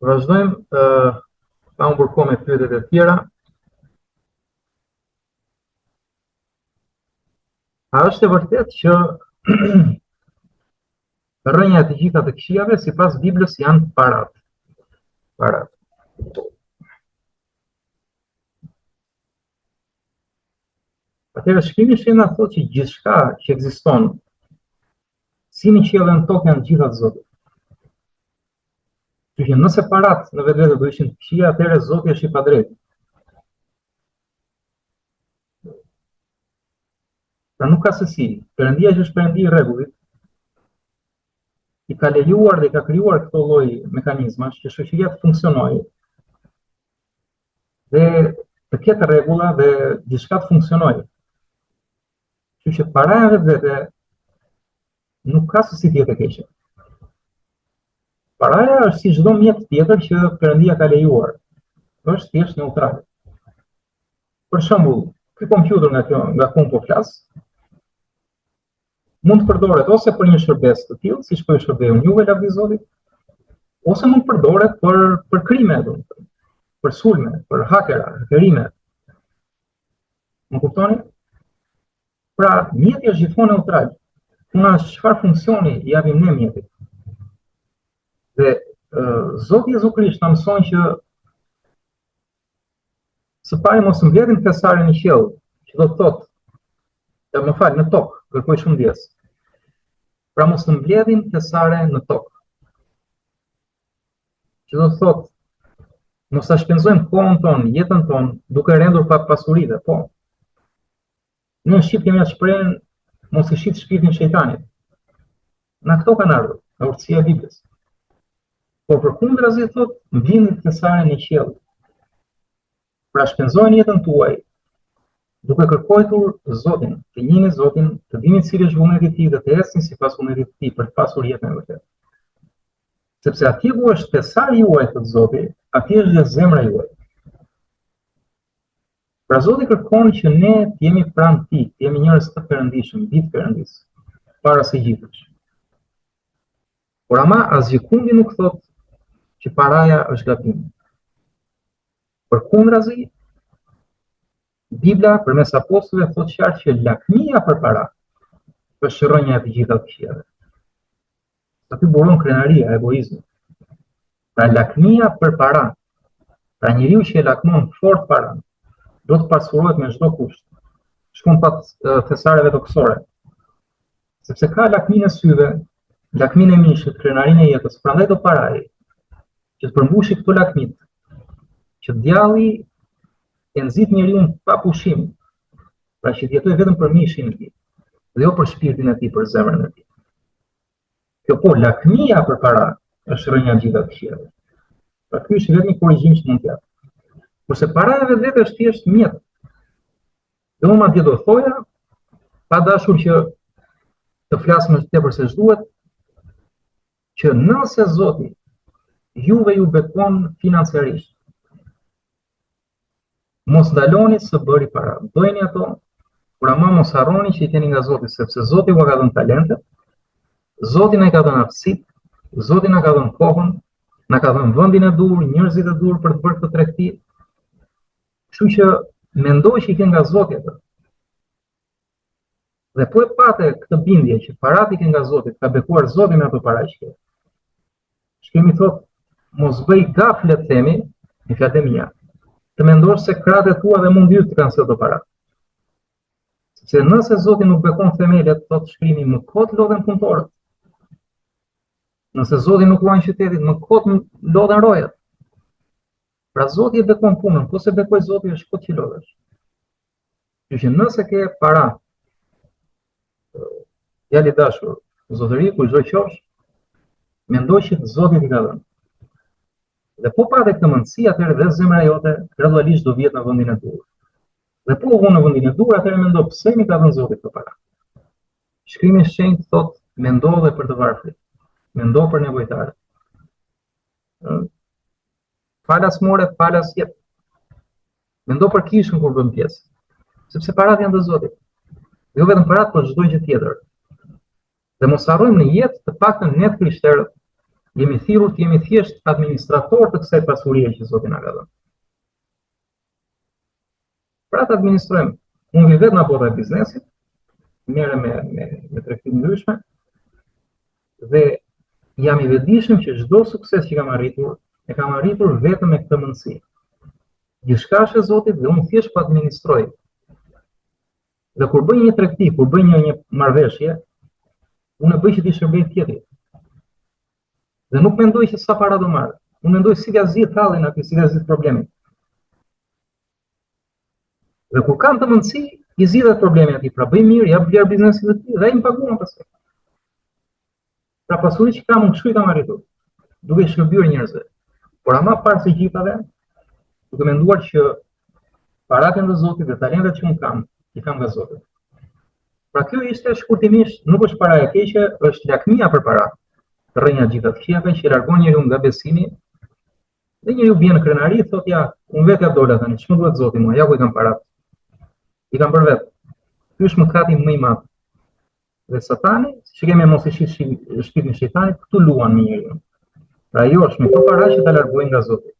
Vazhdojmë pa unë përko me pyetjet e tjera. A është e vërtet që rrënja e të gjitha të këqijave sipas Biblës janë parat? Parat. Atëherë shkrimi shenjta thotë që gjithçka që ekziston, si në qiell dhe në tokë, janë gjitha të Zotit. Që nëse parat në vetvete do ishin të këqija, atëherë Zoti është i padrejtë. Pra nuk ka se si. Perëndia që është perëndi i rregullit, i ka lejuar dhe i ka krijuar këto lloj mekanizmash që shoqëria të funksionojë dhe të ketë rregulla dhe gjithçka të funksionojë. Kështu që paraja vetvete nuk ka se si të jetë e keqe. Paraja është si çdo mjet tjetër që Perëndia ka lejuar. Është thjesht neutrale. Për shembull, ky kompjuter nga ku po flas, mund të përdoret ose për një shërbes të tillë, siç po e shërbejmë juve lavdi Zotit, ose mund të përdoret për krime, domethënë, për sulme, për hakerime. Më kuptoni? Pra, mjeti është gjithmonë neutral. Puna është çfarë funksioni i japim ne mjetit. Dhe Zoti Jezu Krisht na mëson që së pari mos mbledhim thesarin në qiell, që do të thotë, në tokë, kërkoj shumë ndjes. Pra mos të mbledhim thesare në tokë. Që do të thotë, mos ta shpenzojmë kohën tonë, jetën tonë, duke rendur pa pasurive, po. Ne në Shqip kemi atë shprehjen, mos i shit shpirtin shejtanit. Na këto kanë ardhur, nga urtësia e Biblës. Por përkundrazi thotë, mbledhni thesaren në qiell. Pra shpenzojeni jetën tuaj duke kërkuar Zotin, të njihni Zotin, të dini cili është vullneti i tij dhe të ecni sipas vullnetit të tij për të pasur jetën e vërtetë. Sepse atje ku është thesari juaj të Zotit, atje është dhe zemra juaj. Pra Zoti kërkon që ne të jemi pranë tij, të jemi njerëz të perëndishëm, mbi të Perëndisë, para së gjithësh. Por ama asgjë nuk thotë që paraja është gabim. Përkundrazi, Bibla përmes apostujve thotë qartë që lakmia për para është rrënja e të gjitha të këqijave. Aty buron krenaria, egoizmi. Pra lakmia për para, pra njeriu që e lakmon fort paran, do të pasurohet me çdo kusht. Shkon pa thesareve toksore. Sepse ka lakminë e syve, lakminë e mishit, krenarinë e jetës, prandaj do paraj që të përmbushi këto lakmit, që djalli e nxit njeriu pa pushim, pra që të jetojë vetëm për mishin e tij, dhe jo për shpirtin e tij, për zemrën e tij. Kjo po, lakmia për para është rrënja e gjitha të këqijave. Pra ky është vetëm një korrigjim që mund të jap. Kurse paraja vetë është thjesht mjet. Dhe unë madje do thoja, pa dashur që të flas më tepër se ç'duhet, që nëse Zoti juve ju bekon financiarisht, mos ndaloni së bëri para. Bëjeni ato, por ama mos harroni që i keni nga Zoti, sepse Zoti ju ka dhënë talentet, Zoti na ka dhënë aftësitë, Zoti na ka dhënë kohën, na ka dhënë vendin e dur, njerëzit e dur për të bërë këtë tregti. Kështu që mendoj që i ke nga Zoti atë. Dhe po e pate këtë bindje që parat i ke nga Zoti, ka bekuar Zoti me ato para që ke. Shkemi thotë, mos bëj gaflet, themi, në fjalë e mia, të mendosh se krahët e tua dhe mundësit të kanë ato para. Sepse nëse Zoti nuk bekon themelet, thotë shkrimi, më kot lodhen punëtorët. Nëse Zoti nuk ruan qytetin, më kot lodhen rojat. Pra Zoti e bekon punën, po se bekoj Zoti është kot që lodhesh. Që nëse ke para, djali dashur, zotëri, ku çdo qofsh, mendoj që Zoti t'i ka dhënë. Dhe po pate këtë mundësi, atëherë dhe zemra jote gradualisht do vjet në vendin e dur. Dhe po unë në vendin e dur, atëherë mendo pse mi ka dhënë Zoti këtë para. Shkrimi i shenjtë thotë, mendo dhe për të varfrit, mendo për nevojtarët. Falas more, falas jep. Mendo për kishën kur bën pjesë. Sepse parat janë të Zotit. Jo vetëm parat, por çdo gjë tjetër. Dhe mos harrojmë në jetë të paktën ne krishterët Jemi thirrur të jemi thjesht administrator të kësaj pasurie që Zoti na ka dhënë. Pra të administrojmë. Unë vi vetë në bota e biznesit, merrem me tregti ndryshme dhe jam i vetëdijshëm që çdo sukses që kam arritur, e kam arritur vetëm me këtë mundësi. Gjithçka është e Zotit dhe unë thjesht po administroj. Dhe kur bëj një tregti, kur bëj një marrëveshje, unë e bëj që t'i shërbej tjetrit. Dhe nuk mendoj që sa para do marr. Unë mendoj si ka zgjidh hallin aty, si ka zgjidh problemin. Dhe kur kam të mundësi, i zgjidhet problemi aty, pra bëj mirë, jap vlerë biznesit të tij dhe ai më paguan pastaj. Pra pasuri që kam unë kështu i kam arritur, duke shërbyer njerëzve. Por ama parë se gjithave, duke menduar që paratën e Zotit dhe talentet që unë kam, i kam nga Zoti. Pra kjo ishte shkurtimisht, nuk është para e keqe, është lakmia për para. Rrënja gjitha të këqijave që largon njeriu nga besimi, dhe njeriu bie në krenari, thotë ja, unë vetë ja dola tani, ç'më duhet Zoti mua, ja ku i kam parat. I kam për vetë. Ky është mëkati më i madh. Dhe Satani, që kemi mos i shqipin shejtanit, këtu luan me njeriu. Pra jo është me këto para që ta largojnë nga Zoti.